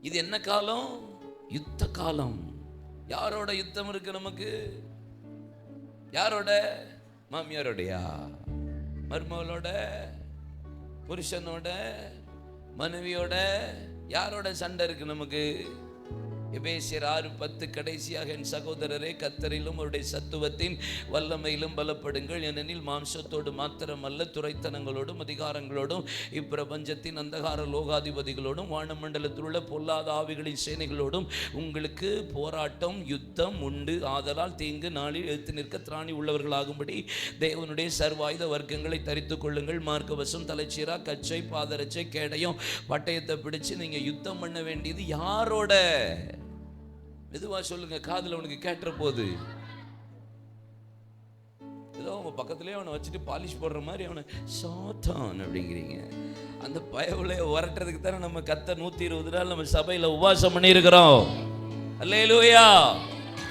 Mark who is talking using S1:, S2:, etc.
S1: இது என்ன காலம்? யுத்த காலம். யாரோட யுத்தம் இருக்கு நமக்கு? யாரோட? மாமியாரோடையா? மருமகளோட? புருஷனோட? மனைவியோட? யாரோட சண்டை இருக்கு நமக்கு? எபேசியர் 6:10 கடைசியாக, என் சகோதரரே, கர்த்தரிலும் அவருடைய சத்துவத்தின் வல்லமையிலும் பலப்படுங்கள், ஏனெனில் மாம்சத்தோடு மாத்திரமல்ல, துரைத்தனங்களோடும் அதிகாரங்களோடும் இப்பிரபஞ்சத்தின் அந்தகார லோகாதிபதிகளோடும் வானமண்டலத்தில் உள்ள பொல்லாத ஆவிகளின் சேனைகளோடும் உங்களுக்கு போராட்டம் யுத்தம் உண்டு. ஆதலால் தீங்கு நாளில் எழுத்து நிற்க திராணி உள்ளவர்களாகும்படி தேவனுடைய சர்வாயுத வர்க்கங்களை தரித்து கொள்ளுங்கள். மார்க்கவசம், தலைச்சீரா, கச்சை, பாதரச்சை, கேடயம், பட்டயத்தை பிடிச்சு நீங்க யுத்தம் பண்ண வேண்டியது யாரோட? மெதுவா சொல்லுங்க, காதுல உனக்கு கேட்டுற போது. ஏதோ உங்க பக்கத்துலயே அவனை வச்சுட்டு பாலிஷ் போடுற மாதிரி அவனை சாத்தான் அப்படிங்கிறீங்க. அந்த பயவுலைய வரட்டுறதுக்கு தானே நம்ம கர்த்தர் 120 நாள் நம்ம சபையில உபவாசம் பண்ணி இருக்கிறோம். அல்லேலூயா.